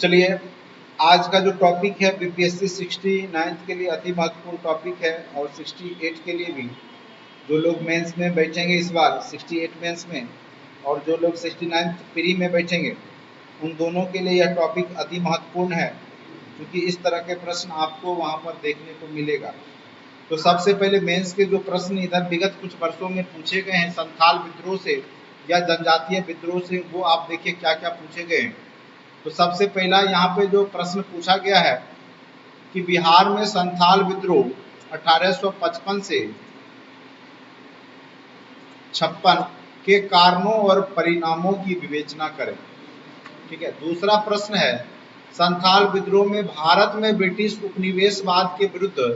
चलिए, आज का जो टॉपिक है बीपीएससी 69 के लिए अति महत्वपूर्ण टॉपिक है और 68 के लिए भी। जो लोग मेंस में बैठेंगे इस बार 68 मेंस में और जो लोग 69 प्री में बैठेंगे, उन दोनों के लिए यह टॉपिक अति महत्वपूर्ण है, क्योंकि इस तरह के प्रश्न आपको वहाँ पर देखने को मिलेगा। तो सबसे पहले मेंस के जो प्रश्न इधर विगत कुछ वर्षों में पूछे गए हैं संथाल विद्रोह से या जनजातीय विद्रोह से, वो आप देखिए क्या क्या पूछे गए हैं। तो सबसे पहला यहाँ पे जो प्रश्न पूछा गया है कि बिहार में संथाल विद्रोह 1855 से 56 के कारणों और परिणामों की विवेचना करें। ठीक है। दूसरा प्रश्न है, संथाल विद्रोह में भारत में ब्रिटिश उपनिवेशवाद के विरुद्ध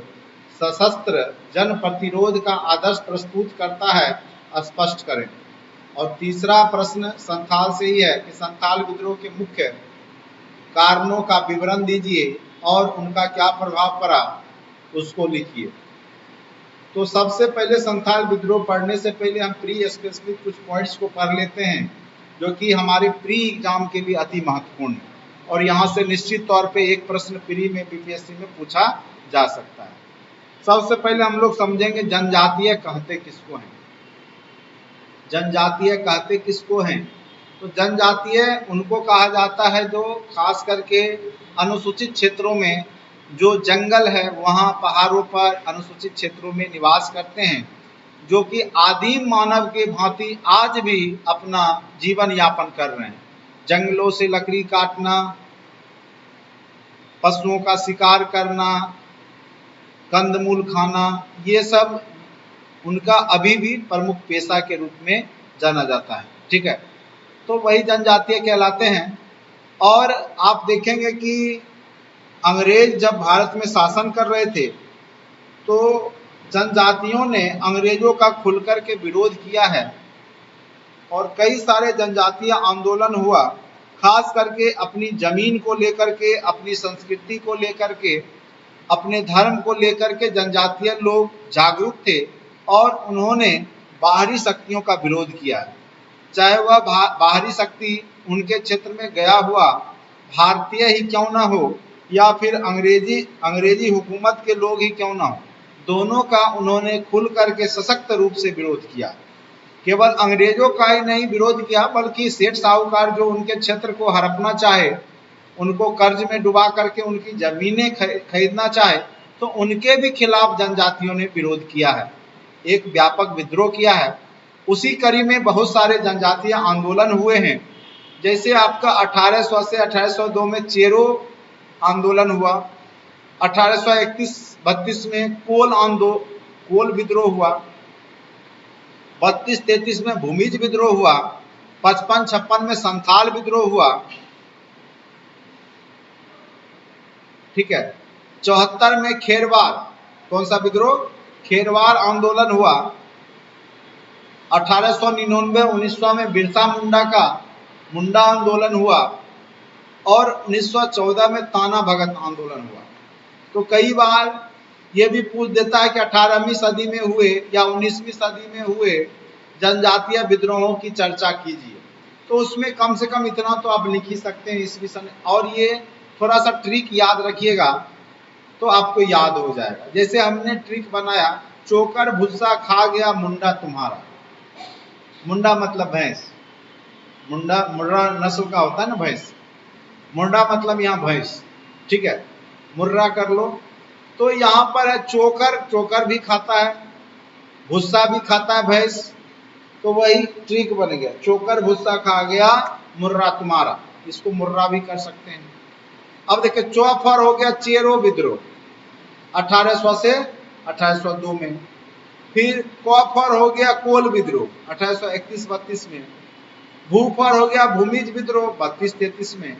सशस्त्र जन प्रतिरोध का आदर्श प्रस्तुत करता है, स्पष्ट करें। और तीसरा प्रश्न संथाल से ही है कि संथाल विद्रोह के मुख्य कारणों का विवरण दीजिए और उनका क्या प्रभाव पड़ा, उसको लिखिए। तो सबसे पहले संथाल विद्रोह पढ़ने से पहले हम प्री स्पेसिफिक कुछ पॉइंट्स को पढ़ लेते हैं, जो कि हमारे प्री एग्जाम के लिए अति महत्वपूर्ण है और यहाँ से निश्चित तौर पे एक प्रश्न प्री में बीपीएससी में पूछा जा सकता है। सबसे पहले हम लोग समझेंगे जनजातीय कहते किसको हैं। जनजातीय कहते किसको हैं? तो जनजातीय उनको कहा जाता है जो खास करके अनुसूचित क्षेत्रों में, जो जंगल है वहाँ पहाड़ों पर अनुसूचित क्षेत्रों में निवास करते हैं, जो कि आदिम मानव के भांति आज भी अपना जीवन यापन कर रहे हैं। जंगलों से लकड़ी काटना, पशुओं का शिकार करना, कंदमूल खाना, ये सब उनका अभी भी प्रमुख पेशा के रूप में जाना जाता है। ठीक है। तो वही जनजातीय कहलाते हैं। और आप देखेंगे कि अंग्रेज जब भारत में शासन कर रहे थे तो जनजातियों ने अंग्रेजों का खुलकर के विरोध किया है और कई सारे जनजातीय आंदोलन हुआ, खास करके अपनी जमीन को लेकर के, अपनी संस्कृति को लेकर के, अपने धर्म को लेकर के जनजातीय लोग जागरूक थे और उन्होंने बाहरी शक्तियों का विरोध किया है। चाहे वह बाहरी शक्ति उनके क्षेत्र में गया हुआ भारतीय ही क्यों ना हो या फिर अंग्रेजी हुकूमत के लोग ही क्यों ना हो, दोनों का उन्होंने खुल करके सशक्त रूप से विरोध किया। केवल अंग्रेजों का ही नहीं विरोध किया, बल्कि सेठ साहूकार जो उनके क्षेत्र को हड़पना चाहे, उनको कर्ज में डुबा करके उनकी जमीनें खरीदना चाहे, तो उनके भी खिलाफ जनजातियों ने विरोध किया है, एक व्यापक विद्रोह किया है। उसी कड़ी में बहुत सारे जनजातीय आंदोलन हुए हैं। जैसे आपका 1800 से 1802 में चेरो आंदोलन हुआ, 1831-32 में कोल विद्रोह हुआ, 32-33 में भूमिज विद्रोह हुआ, 55-56 में संथाल विद्रोह हुआ। ठीक है। 74 में खेरवार, कौन सा विद्रोह? खेरवार आंदोलन हुआ। 1899-1900 में बिरसा मुंडा का मुंडा आंदोलन हुआ और 1914 में ताना भगत आंदोलन हुआ। तो कई बार ये भी पूछ देता है कि 18वीं सदी में हुए या 19वीं सदी में हुए जनजातीय विद्रोहों की चर्चा कीजिए। तो उसमें कम से कम इतना तो आप लिख ही सकते हैं इस विषय में, और ये थोड़ा सा ट्रिक याद रखिएगा तो आपको याद हो जाएगा। जैसे हमने ट्रिक बनाया, चोकर भुस्सा खा गया मुंडा तुम्हारा। मुंडा मतलब भैंस, मुर्रा नस्ल का होता है ना भैंस, मुंडा मतलब यहाँ भैंस। ठीक है, मुर्रा कर लो। तो यहाँ पर है चोकर भी खाता है, भुस्सा भी खाता है भैंस, तो वही ट्रिक बन गया, चोकर भुस्सा खा गया मुर्रा तुम्हारा। इसको मुर्रा भी कर सकते हैं। अब देखिए, चौफर हो गया चेरो विद्रोह 1800 से 1802 में। फिर कौफर हो गया कोल विद्रोह 1831-32 में। भूफर हो गया भूमिज विद्रोह 32-33 में।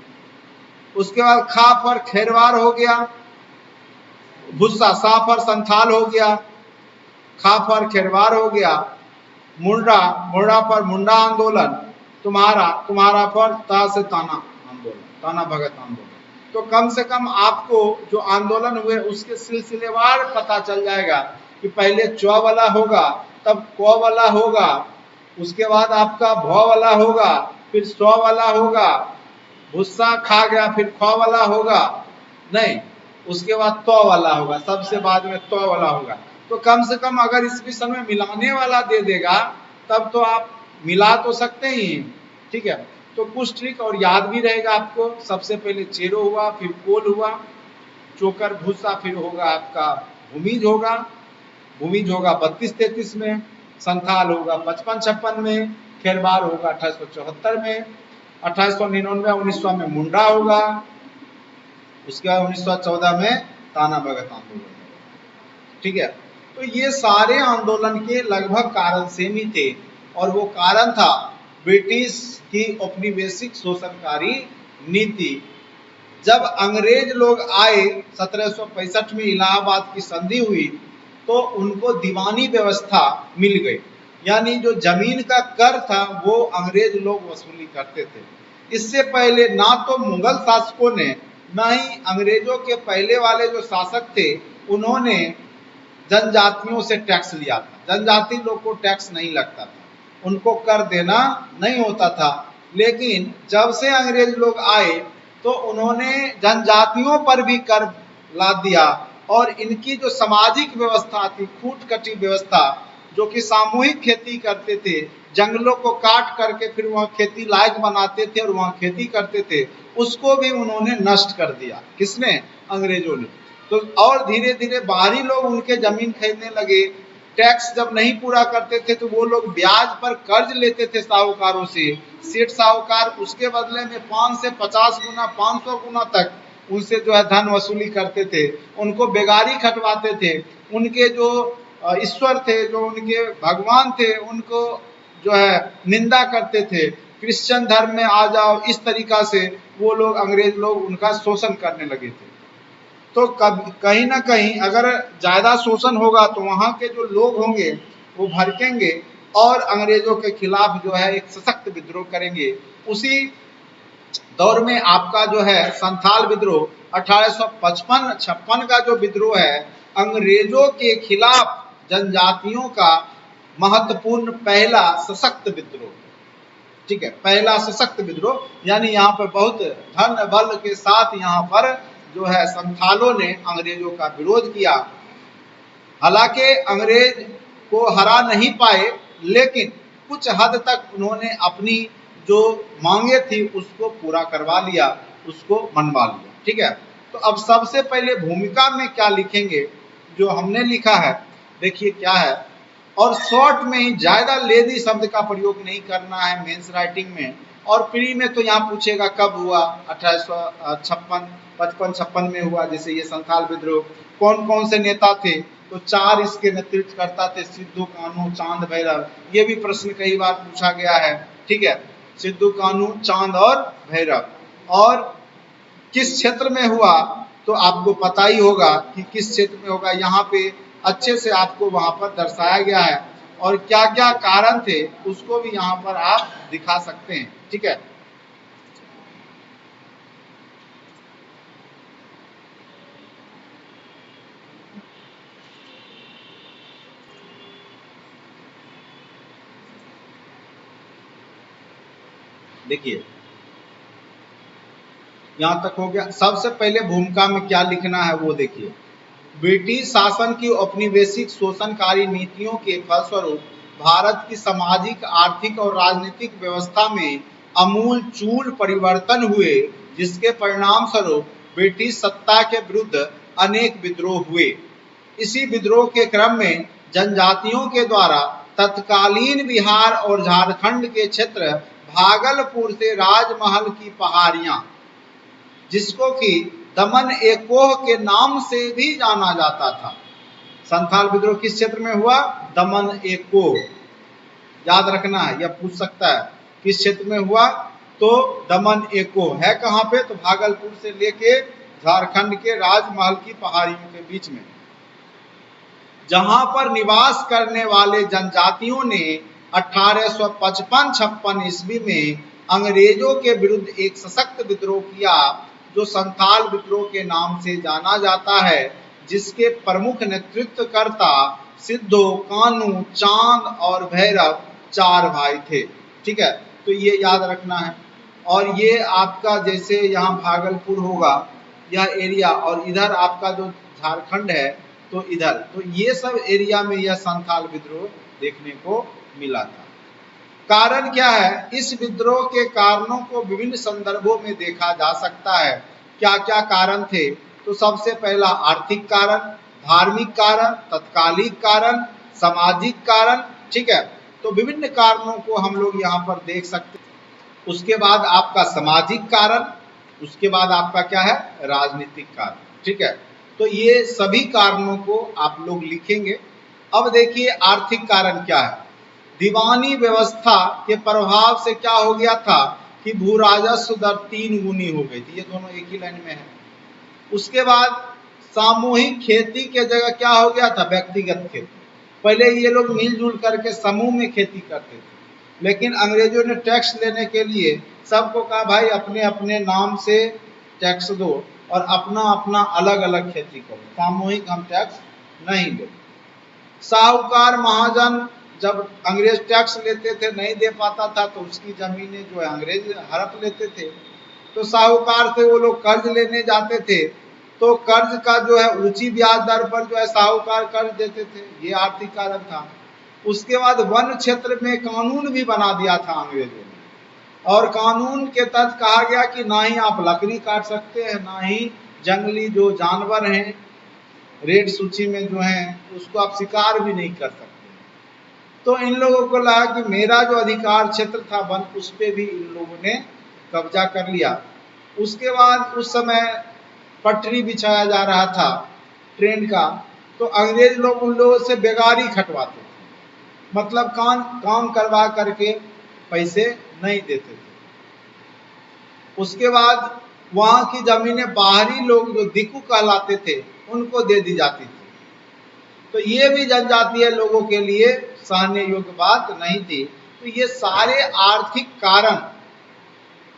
उसके बाद खाफर खेरवार हो गया, भुस्सा साफर संथाल हो गया, खाफर खेरवार हो गया, मुर्रा पर मुंडा आंदोलन, तुम्हारा पर ता से ताना आंदोलन, ताना भगत आंदोलन। तो कम से कम आपको जो आंदोलन हुए उसके सिलसिलेवार पता चल जाएगा कि पहले चौ वाला होगा, तब क वाला होगा, उसके बाद आपका भ वाला होगा, फिर 100 वाला होगा, भुस्सा खा गया फिर ख वाला होगा नहीं, उसके बाद तो वाला होगा, सबसे बाद में तो वाला होगा। तो कम से कम अगर इस विषय में मिलाने वाला दे देगा तब तो आप मिला तो सकते ही हैं, ठीक है। तो कुछ ट्रिक और याद भी रहेगा आपको। सबसे पहले चेरो हुआ, फिर कोल हुआ, चोकर भूसा, फिर होगा आपका भूमिज होगा, भूमिज होगा 32-33 में, संथाल होगा 55-56 में, खेरबार होगा 1874 में, 1899-1900 में मुंडा होगा, उसके बाद 1914 में ताना भगत आंदोलन, ठीक है। तो ये सारे आंदोलन के लगभग कारण सेम ही थे, और वो कारण था ब्रिटिश की औपनिवेशिक शोषणकारी नीति। जब अंग्रेज लोग आए 1765 में इलाहाबाद की संधि हुई तो उनको दीवानी व्यवस्था मिल गई, यानी जो जमीन का कर था वो अंग्रेज लोग वसूली करते थे। इससे पहले ना तो मुगल शासकों ने ना ही अंग्रेजों के पहले वाले जो शासक थे उन्होंने जनजातियों से टैक्स लिया था। जनजाति लोग को टैक्स नहीं लगता था, उनको कर देना नहीं होता था। लेकिन जब से अंग्रेज लोग आए तो उन्होंने जनजातियों पर भी कर लाद दिया, और इनकी जो सामाजिक व्यवस्था थी, खूट कटी व्यवस्था, जो कि सामूहिक खेती करते थे, जंगलों को काट करके फिर वहाँ खेती लायक बनाते थे और वहाँ खेती करते थे, उसको भी उन्होंने नष्ट कर दिया। किसने? अंग्रेजों ने। तो और धीरे धीरे बाहरी लोग उनके जमीन खरीदने लगे। टैक्स जब नहीं पूरा करते थे तो वो लोग ब्याज पर कर्ज लेते थे साहूकारों से। सेठ साहूकार उसके बदले में 5 से 50 गुना 500 गुना तक उनसे जो है धन वसूली करते थे, उनको बेगारी खटवाते थे। उनके जो ईश्वर थे, जो उनके भगवान थे, उनको जो है निंदा करते थे। क्रिश्चियन धर्म में आ जाओ, इस तरीका से वो लोग अंग्रेज लोग उनका शोषण करने लगे थे। तो कहीं ना कहीं अगर ज्यादा शोषण होगा तो वहां के जो लोग होंगे वो भड़केंगे और अंग्रेजों के खिलाफ जो है एक सशक्त विद्रोह करेंगे। उसी दौर में आपका जो है संथाल विद्रोह 1855-56 का जो विद्रोह है, अंग्रेजों के खिलाफ जनजातियों का महत्वपूर्ण पहला सशक्त विद्रोह, ठीक है, पहला सशक्त विद्रोह। यानी यहाँ पर बहुत धन बल के साथ यहाँ पर जो है संथालों ने अंग्रेजों का विरोध किया। हालांकि अंग्रेज को हरा नहीं पाए, लेकिन कुछ हद तक उन्होंने अपनी जो मांगे थी उसको पूरा करवा लिया, उसको मनवा लिया, ठीक है। तो अब सबसे पहले भूमिका में क्या लिखेंगे, जो हमने लिखा है देखिए क्या है, और शॉर्ट में ही, ज्यादा लेदी शब्द का प्रयोग नहीं करना है मेंस राइटिंग में। और प्री में तो यहाँ पूछेगा कब हुआ, 1856 में हुआ। जैसे ये संथाल विद्रोह, कौन कौन से नेता थे, तो 4 इसके नेतृत्व करता थे, सिद्धू कान्हू, चांद, भैरव। ये भी प्रश्न कई बार पूछा गया है, ठीक है, सिद्धू कान्हू, चांद और भैरव। और किस क्षेत्र में हुआ तो आपको पता ही होगा कि किस क्षेत्र में होगा, यहाँ पे अच्छे से आपको वहां पर दर्शाया गया है, और क्या क्या कारण थे उसको भी यहाँ पर आप दिखा सकते हैं, ठीक है। देखिए यहाँ तक हो गया। सबसे पहले भूमिका में क्या लिखना है वो देखिए। ब्रिटिश शासन की औपनिवेशिक शोषणकारी नीतियों के फलस्वरूप भारत की सामाजिक, आर्थिक और राजनीतिक व्यवस्था में आमूल चूल परिवर्तन हुए, जिसके परिणाम स्वरूप ब्रिटिश सत्ता के विरुद्ध अनेक विद्रोह हुए। इसी विद्रोह के क्रम में जनजातियों के द्वारा तत्कालीन बिहार और झारखंड के क्षेत्र भागलपुर से राजमहल की पहाड़ियां, जिसको कि दमन एकोह के नाम से भी जाना जाता था। संथाल विद्रोह किस क्षेत्र में हुआ? दमन एकोह, याद रखना है, यह पूछ सकता है किस क्षेत्र में हुआ, तो दमन एकोह है कहाँ पे, तो भागलपुर से लेके झारखंड के राजमहल की पहाड़ियों के बीच में, जहां पर निवास करने वाले जनजातियों ने 1855-56 ईस्वी में अंग्रेजों के विरुद्ध एक सशक्त विद्रोह किया, जो संथाल विद्रोह के नाम से जाना जाता है, जिसके प्रमुख नेतृत्वकर्ता सिद्धो, कान्हू, चांद और भैरव 4 भाई थे, ठीक है। तो ये याद रखना है। और ये आपका जैसे यहाँ भागलपुर होगा यह एरिया, और इधर आपका जो झारखंड है तो इधर, तो ये सब एरिया में यह संथाल विद्रोह देखने को मिला था। कारण क्या है? इस विद्रोह के कारणों को विभिन्न संदर्भों में देखा जा सकता है। क्या क्या कारण थे? तो सबसे पहला आर्थिक कारण, धार्मिक कारण, तत्कालिक कारण, सामाजिक कारण, ठीक है। तो विभिन्न कारणों को हम लोग यहाँ पर देख सकते हैं। उसके बाद आपका सामाजिक कारण, उसके बाद आपका क्या है? राजनीतिक कारण, ठीक है। तो ये सभी कारणों को आप लोग लिखेंगे। अब देखिए आर्थिक कारण क्या है। दीवानी व्यवस्था के प्रभाव से क्या हो गया था कि भू राजस्व दर 3 गुनी हो गई थी। ये दोनों एक ही लाइन में है। उसके बाद सामूहिक खेती के जगह क्या हो गया था? व्यक्तिगत खेती। पहले ये लोग मिलजुल करके समूह में खेती करते थे, लेकिन अंग्रेजों ने टैक्स लेने के लिए सबको कहा भाई अपने अपने नाम से टैक्स दो और अपना अपना अलग अलग खेती करो, सामूहिक हम टैक्स नहीं दे। साहूकार महाजन जब अंग्रेज टैक्स लेते थे नहीं दे पाता था तो उसकी जमीनें जो है अंग्रेज हड़प लेते थे। तो साहूकार से वो लोग कर्ज लेने जाते थे, तो कर्ज का जो है ऊंची ब्याज दर पर जो है साहूकार कर्ज देते थे। ये आर्थिक कारण था। उसके बाद वन क्षेत्र में कानून भी बना दिया था अंग्रेजों ने, और कानून के तहत कहा गया कि ना ही आप लकड़ी काट सकते हैं, ना ही जंगली जो जानवर हैं रेड सूची में जो हैं उसको आप शिकार भी नहीं कर सकते। तो इन लोगों को लगा कि मेरा जो अधिकार क्षेत्र था वन, उस पर भी इन लोगों ने कब्जा कर लिया। उसके बाद उस समय पटरी बिछाया जा रहा था ट्रेन का, तो अंग्रेज लोग उन लोगों से बेगारी खटवाते थे, मतलब काम करवा करके पैसे नहीं देते थे। उसके बाद वहां की जमीनें बाहरी लोग जो दिक्कू कहलाते थे उनको दे दी जाती थी। तो ये भी जनजातीय लोगों के लिए सहने योग्य बात नहीं थी। तो ये सारे आर्थिक कारण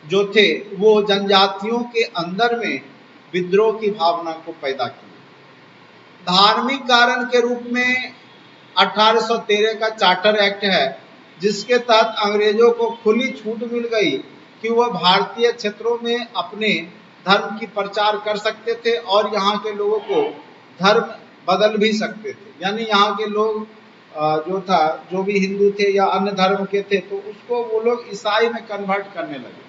जो थे वो जनजातियों के अंदर में विद्रोह की भावना को पैदा किए। धार्मिक कारण के रूप में 1813 का चार्टर एक्ट है, जिसके तहत अंग्रेजों को खुली छूट मिल गई कि वह भारतीय क्षेत्रों में अपने धर्म की प्रचार कर सकते थे और यहाँ के लोगों को धर्म बदल भी सकते थे। यानी यहाँ के लोग जो भी हिंदू थे या अन्य धर्म के थे तो उसको वो लोग ईसाई में कन्वर्ट करने लगे,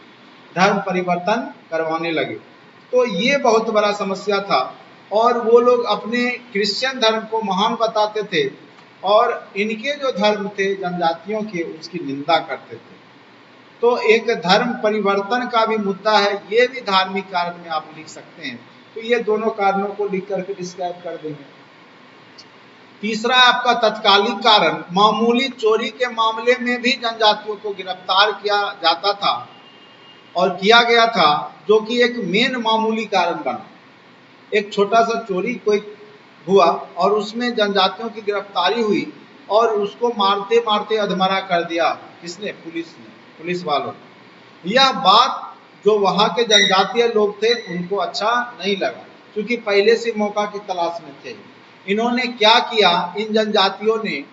धर्म परिवर्तन करवाने लगे। तो ये बहुत बड़ा समस्या था, और वो लोग अपने क्रिश्चियन धर्म को महान बताते थे और इनके जो धर्म थे जनजातियों के उसकी निंदा करते थे। तो एक धर्म परिवर्तन का भी मुद्दा है, ये भी धार्मिक कारण में आप लिख सकते हैं। तो ये दोनों कारणों को लिख करके डिस्क्राइब कर देंगे। तीसरा आपका तत्कालिक कारण, मामूली चोरी के मामले में भी जनजातियों को गिरफ्तार किया जाता था और किया गया था, जो कि एक मेन मामूली कारण बना। एक छोटा सा चोरी कोई हुआ और उसमें जनजातियों की गिरफ्तारी हुई और उसको मारते मारते अधमरा कर दिया। किसने? पुलिस ने, पुलिस वालों ने। यह बात जो वहाँ के जनजातीय लोग थे उनको अच्छा नहीं लगा, क्योंकि पहले से मौका की तलाश में थे। इन्होंने क्या किया, इन जनजातियों ने,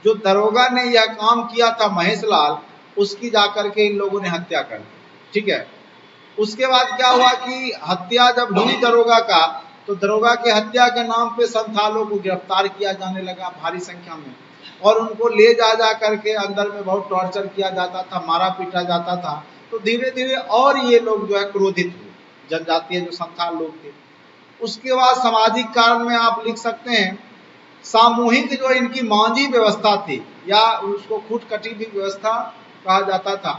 जो दरोगा ने यह काम किया था महेश लाल, उसकी जाकर के इन लोगों ने हत्या कर दी। ठीक है। उसके बाद क्या हुआ कि हत्या जब हुई दरोगा का, तो दरोगा के हत्या के नाम पे संथालों को गिरफ्तार किया जाने लगा भारी संख्या में, और उनको ले जा करके अंदर में बहुत टॉर्चर किया जाता था, मारा पीटा जाता था। तो धीरे धीरे और ये लोग जो है क्रोधित हुए, जनजातीय जो संथाल लोग थे। उसके बाद सामाजिक कारण में आप लिख सकते हैं सामूहिक जो इनकी मांझी व्यवस्था थी, या उसको खूटकटी भी व्यवस्था कहा जाता था।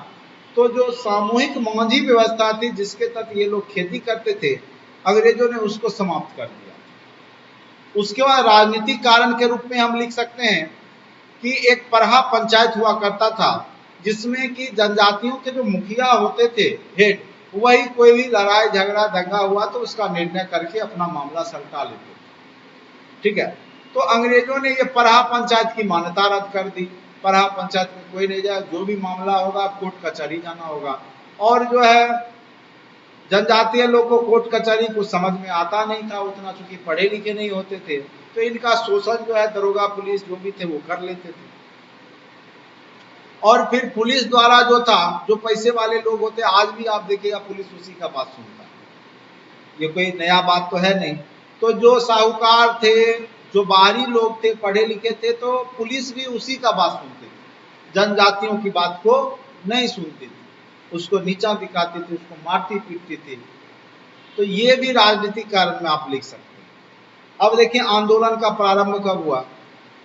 तो जो सामूहिक मांझी व्यवस्था थी जिसके तहत ये लोग खेती करते थे, अंग्रेजों ने उसको समाप्त कर दिया। उसके बाद राजनीतिक कारण के रूप में हम लिख सकते हैं कि एक परहा पंचायत हुआ करता था, जिसमें कि जनजातियों के जो मुखिया होते थे, हेड, वही कोई भी लड़ाई झगड़ा दंगा हुआ तो उसका निर्णय करके अपना मामला सलटा लेते थे। ठीक है। तो अंग्रेजों ने ये परहा पंचायत की मान्यता रद्द कर दी। परहा पंचायत में कोई नहीं जाए, जो भी मामला होगा कोर्ट कचहरी जाना होगा। और जो है जनजातीय लोग को कोर्ट कचहरी को समझ में आता नहीं था उतना, चूंकि पढ़े लिखे नहीं होते थे, तो इनका शोषण जो है दरोगा पुलिस जो भी थे वो कर लेते थे। और फिर पुलिस द्वारा जो था, जो पैसे वाले लोग होते, आज भी आप देखिएगा पुलिस उसी का बात सुनता है, ये कोई नया बात तो है नहीं। तो जो साहूकार थे, जो बाहरी लोग थे, पढ़े लिखे थे, तो पुलिस भी उसी का बात सुनते थे, जनजातियों की बात को नहीं सुनती थी, उसको नीचा दिखाती थी, उसको मारती पीटती थी। तो ये भी राजनीतिक कारण में आप लिख सकते हैं। अब देखिए आंदोलन का प्रारंभ कब हुआ।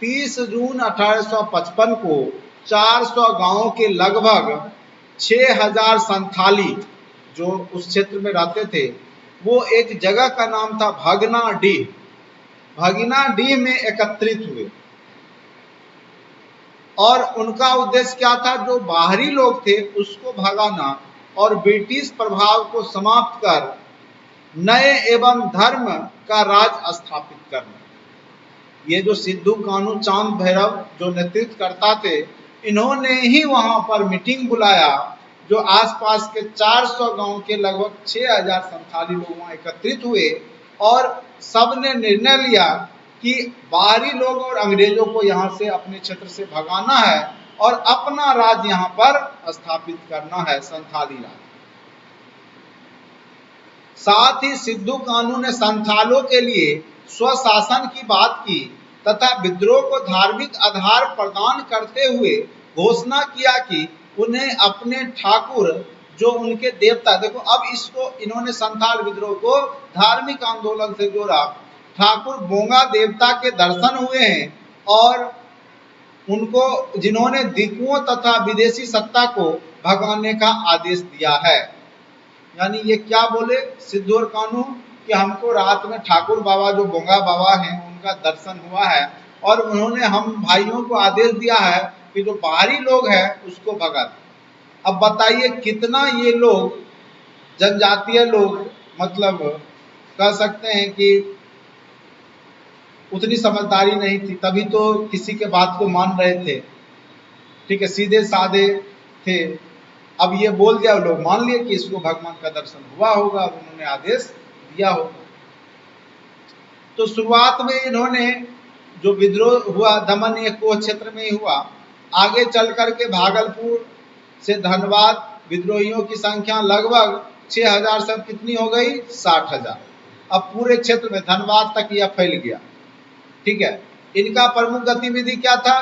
30 जून 1855 को 400 गांवों के लगभग 6000 संथाली जो उस क्षेत्र में रहते थे, वो एक जगह का नाम था भगनाडीह, भगनाडीह में एकत्रित हुए। और उनका उद्देश्य क्या था, जो बाहरी लोग थे उसको भगाना और ब्रिटिश प्रभाव को समाप्त कर नए एवं धर्म का राज स्थापित करना। ये जो सिद्धू कानू चांद भैरव जो नेतृत्व करता थे, इन्होंने ही वहां पर मीटिंग बुलाया, जो आसपास के 400 गांव के लगभग 6000 संथाली लोग वहां एकत्रित हुए और सबने निर्णय लिया कि बाहरी लोग और अंग्रेजों को यहाँ से अपने क्षेत्र से भगाना है और अपना राज यहाँ पर स्थापित करना है, संथाली राज। साथ ही सिद्धू कानू ने संथालों के लिए स्वशासन की बात की तथा विद्रोह को धार्मिक आधार प्रदान करते हुए घोषणा किया कि उन्हें अपने ठाकुर जो उनके देवता, देखो अब इसको इन्होंने संथाल विद्रोह को धार्मिक आंदोलन से जोड़ा, ठाकुर बोंगा देवता के दर्शन हुए हैं और उनको जिन्होंने दिकुओं तथा विदेशी सत्ता को भगाने का आदेश दिया है। यानी ये क्या बोले सिद्धू और कानू कि हमको रात में ठाकुर बाबा जो बोंगा बाबा हैं उनका दर्शन हुआ है और उन्होंने हम भाइयों को आदेश दिया है कि जो बाहरी लोग हैं उसको भगा दे। अब बताइए कितना ये लोग जनजातीय लोग, मतलब कह सकते हैं कि उतनी समझदारी नहीं थी, तभी तो किसी के बात को मान रहे थे, ठीक है, सीधे साधे थे। अब ये बोल दिया, लोग मान लिए कि इसको भगवान का दर्शन हुआ होगा और उन्होंने आदेश दिया होगा। तो शुरुआत में इन्होंने जो विद्रोह हुआ दमन एक कोह क्षेत्र में ही हुआ, आगे चल करके भागलपुर से धनबाद विद्रोहियों की संख्या लगभग 6000 से कितनी हो गई, 60,000। अब पूरे क्षेत्र में धनबाद तक यह फैल गया, ठीक है। इनका प्रमुख गतिविधि क्या था,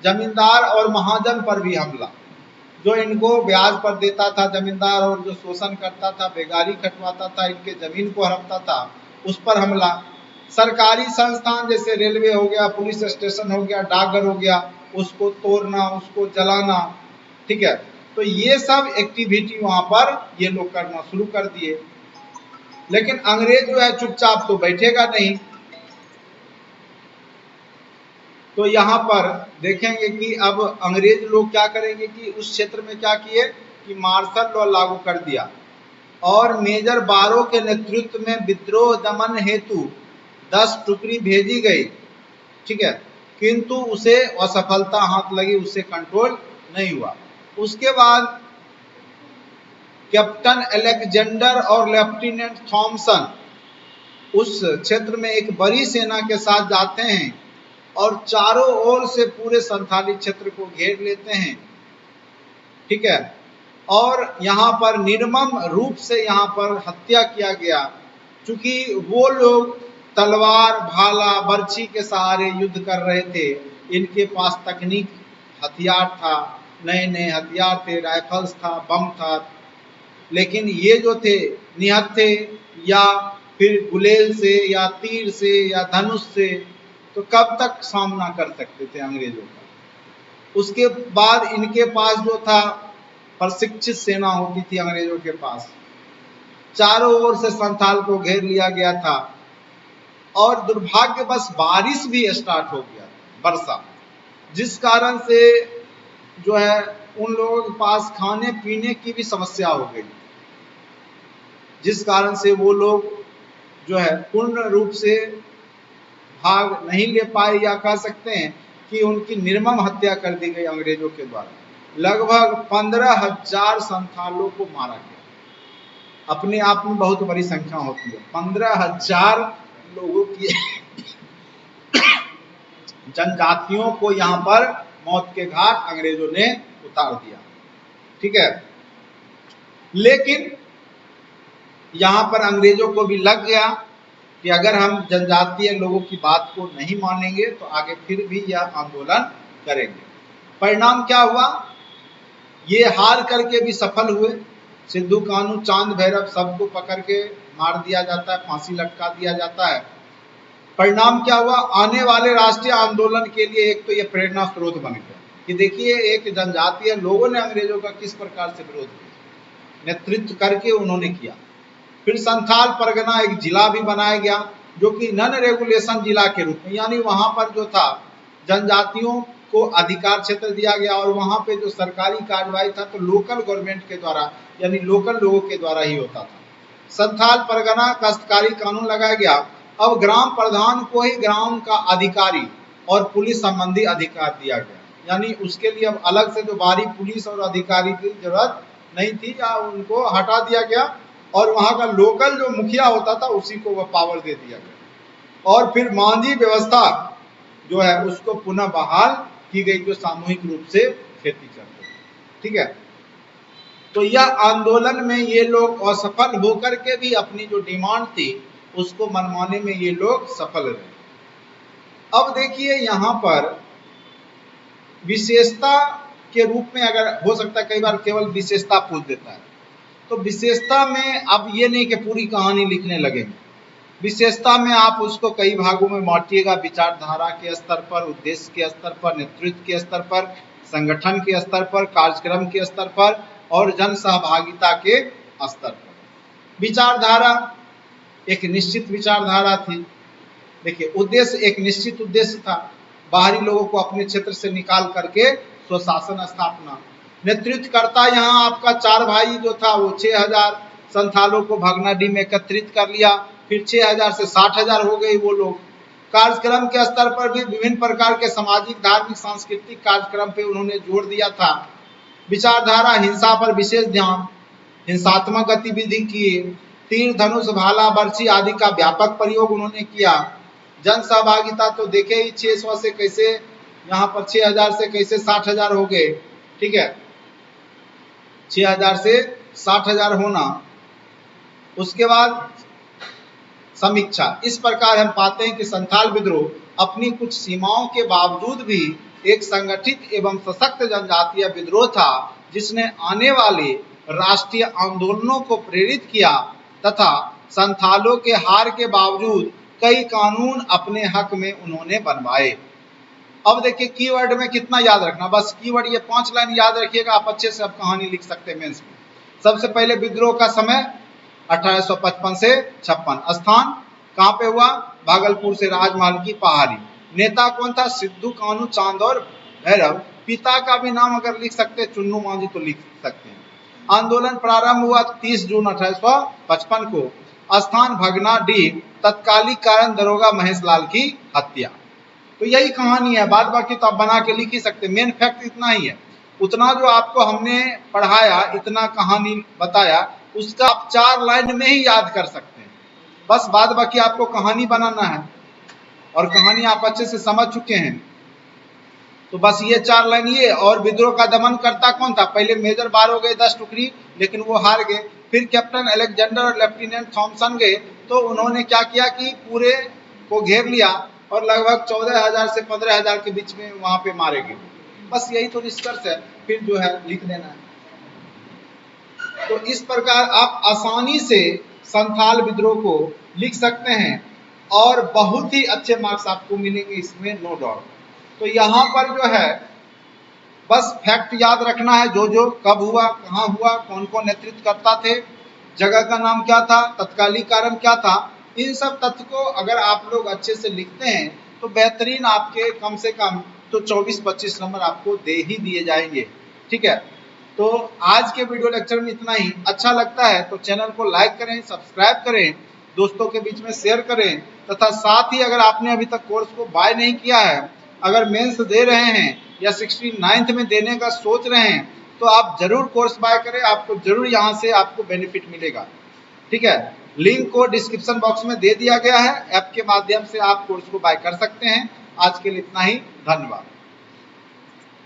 जमींदार और महाजन पर भी हमला, जो इनको ब्याज पर देता था जमींदार और जो शोषण करता था, बेगारी कटवाता था, इनके जमीन को हड़पता था, उस पर हमला। सरकारी संस्थान जैसे रेलवे हो गया, पुलिस स्टेशन हो गया, डाकघर हो गया, उसको तोड़ना, उसको जलाना, ठीक है। तो ये सब एक्टिविटी वहां पर ये लोग करना शुरू कर दिए। लेकिन अंग्रेज जो है चुपचाप तो बैठेगा नहीं। तो यहाँ पर देखेंगे कि अब अंग्रेज लोग क्या करेंगे कि उस क्षेत्र में क्या किए कि मार्शल लॉ लागू कर दिया और मेजर बारो के नेतृत्व में विद्रोह दमन हेतु 10 टुकड़ी भेजी गई, ठीक है, किंतु उसे असफलता हाथ लगी, उससे कंट्रोल नहीं हुआ। उसके बाद कैप्टन अलेक्जेंडर और लेफ्टिनेंट थॉमसन उस क्षेत्र में एक बड़ी सेना के साथ जाते हैं और चारों ओर से पूरे संथाली क्षेत्र को घेर लेते हैं, ठीक है। और यहाँ पर निर्मम रूप से यहाँ पर हत्या किया गया, क्योंकि वो लोग तलवार, भाला, बर्छी के सहारे युद्ध कर रहे थे। इनके पास तकनीक हथियार था, नए नए हथियार थे, राइफल्स था, बम था, लेकिन ये जो थे निहत्थे या फिर गुलेल से या तीर से या धनुष से, तो कब तक सामना कर सकते थे अंग्रेजों का। उसके बाद इनके पास जो था प्रशिक्षित सेना होती थी अंग्रेजों के पास। चारों ओर से संथाल को घेर लिया गया था और दुर्भाग्यवश बारिश भी स्टार्ट हो गया, वर्षा, जिस कारण से जो है उन लोगों के पास खाने पीने की भी समस्या हो गई, जिस कारण से वो लोग जो है पूर्ण रूप से भाग नहीं ले पाए, या कह सकते हैं कि उनकी निर्मम हत्या कर दी गई अंग्रेजों के द्वारा। लगभग 15,000 संथालों को मारा गया। अपने आप में बहुत बड़ी संख्या होती है, 15,000 लोगों की जनजातियों को यहाँ पर मौत के घाट अंग्रेजों ने उतार दिया। ठीक है, लेकिन यहाँ पर अंग्रेजों को भी लग गया कि अगर हम जनजातीय लोगों की बात को नहीं मानेंगे तो आगे फिर भी यह आंदोलन करेंगे। परिणाम क्या हुआ, ये हार करके भी सफल हुए। सिद्धू कान्हू, चांद भैरव सबको पकड़ के मार दिया जाता है, फांसी लटका दिया जाता है। परिणाम क्या हुआ, आने वाले राष्ट्रीय आंदोलन के लिए एक तो ये प्रेरणा स्रोत बन गया कि देखिए एक जनजातीय लोगों ने अंग्रेजों का किस प्रकार से विरोध किया, नेतृत्व करके उन्होंने किया। फिर संथाल परगना एक जिला भी बनाया गया जो कि नन रेगुलेशन जिला के रूप में, यानी वहां पर जो था जनजातियों को अधिकार क्षेत्र दिया गया और वहां पे जो सरकारी कार्यवाही था तो लोकल गवर्नमेंट के द्वारा यानी लोकल लोगों के द्वारा ही होता था। संथाल परगना काश्तकारी कानून लगाया गया। अब ग्राम प्रधान को ही ग्राम का अधिकारी और पुलिस संबंधी अधिकार दिया गया, यानी उसके लिए अब अलग से जो बाहरी पुलिस और अधिकारी की जरूरत नहीं थी, या उनको हटा दिया गया और वहां का लोकल जो मुखिया होता था उसी को वह पावर दे दिया गया। और फिर मांझी व्यवस्था जो है उसको पुनः बहाल की गई, जो सामूहिक रूप से खेती करते थे। ठीक है, तो यह आंदोलन में ये लोग असफल होकर के भी अपनी जो डिमांड थी उसको मनवाने में ये लोग सफल रहे। अब देखिए यहाँ पर विशेषता के रूप में, अगर हो सकता है कई बार केवल विशेषता पूछ देता है, तो विशेषता में अब ये नहीं कि पूरी कहानी लिखने लगेंगे। विशेषता में आप उसको कई भागों में बांटिएगा, विचारधारा के स्तर पर, उद्देश्य के स्तर पर, नेतृत्व के स्तर पर, संगठन के स्तर पर, कार्यक्रम के स्तर पर और जन सहभागिता के स्तर पर। विचारधारा एक निश्चित विचारधारा थी। देखिए उद्देश्य एक निश्चित उद्देश्य था, बाहरी लोगों को अपने क्षेत्र से निकाल करके स्वशासन स्थापना। नेतृत्वकर्ता यहाँ आपका चार भाई जो था वो 6000 संथालों को भगनाडीह में एकत्रित कर लिया, फिर 6000 से 60,000 हो गई वो लोग। कार्यक्रम के स्तर पर भी विभिन्न प्रकार के सामाजिक, धार्मिक, सांस्कृतिक कार्यक्रम पे उन्होंने जोर दिया था। विचारधारा हिंसा पर विशेष ध्यान, हिंसात्मक गतिविधि किए, तीर, धनुष, भाला, बर्छी आदि का व्यापक प्रयोग उन्होंने किया। जन सहभागिता तो देखे ही 600 से कैसे यहाँ पर 6000 से कैसे 60,000 हो गए। ठीक है, 6000 से 60,000 होना। उसके बाद समीक्षा, इस प्रकार हम पाते हैं कि संथाल विद्रोह अपनी कुछ सीमाओं के बावजूद भी एक संगठित एवं सशक्त जनजातीय विद्रोह था जिसने आने वाले राष्ट्रीय आंदोलनों को प्रेरित किया तथा संथालों के हार के बावजूद कई कानून अपने हक में उन्होंने बनवाए। अब देखिए कीवर्ड में कितना याद रखना, बस कीवर्ड ये 5 लाइन याद रखिएगा, आप अच्छे से अब कहानी लिख सकते हैं मेंस में। सबसे पहले विद्रोह का समय 1855 से 56, स्थान कहाँ पे हुआ, भागलपुर से राजमहल की पहाड़ी। नेता कौन था, सिद्धू कान्हू, चांद और भैरव। पिता का भी नाम अगर लिख सकते हैं चुन्नू मांझी तो लिख सकते हैं। आंदोलन प्रारंभ हुआ 30 जून 1855 को, स्थान भगनाडीह, तत्कालिक कारण दरोगा महेश लाल की हत्या। तो यही कहानी है, बाद बाकी तो आप बना के लिख ही सकते, मेन फैक्ट इतना ही है। उतना जो आपको हमने पढ़ाया, इतना कहानी बताया, उसका आप 4 लाइन में ही याद कर सकते हैं। बस बाद बाकी आपको कहानी बनाना है और कहानी आप अच्छे से समझ चुके हैं, तो बस ये 4 लाइन ये। और विद्रोह का दमन करता कौन था, पहले मेजर बार हो गए 10 टुकड़ी लेकिन वो हार गए, फिर कैप्टन अलेक्जेंडर और लेफ्टिनेंट थॉमसन गए, तो उन्होंने क्या किया कि पूरे को घेर लिया और लगभग 14,000 से 15,000 के बीच में वहां पे मारे गए। बस यही तो निष्कर्ष है, फिर जो है लिख देना है। तो इस प्रकार आप आसानी से संथाल विद्रोह को लिख सकते हैं और बहुत ही अच्छे मार्क्स आपको मिलेंगे इसमें, नो डाउट। तो यहाँ पर जो है बस फैक्ट याद रखना है, जो जो कब हुआ, कहाँ हुआ, कौन कौन नेतृत्व करता थे, जगह का नाम क्या था, तत्कालिक कारण क्या था। इन सब तथ्य को अगर आप लोग अच्छे से लिखते हैं तो बेहतरीन आपके कम से कम तो 24-25 नंबर आपको दे ही दिए जाएंगे। ठीक है, तो आज के वीडियो लेक्चर में इतना ही। अच्छा लगता है तो चैनल को लाइक करें, सब्सक्राइब करें, दोस्तों के बीच में शेयर करें, तथा साथ ही अगर आपने अभी तक कोर्स को बाय नहीं किया है, अगर मेंस दे रहे हैं या 69th में देने का सोच रहे हैं तो आप जरूर कोर्स बाय करें, आपको जरूर यहाँ से आपको बेनिफिट मिलेगा। ठीक है, लिंक को डिस्क्रिप्शन बॉक्स में दे दिया गया है, ऐप के माध्यम से आप कोर्स को बाय कर सकते हैं। आज के लिए इतना ही, धन्यवाद।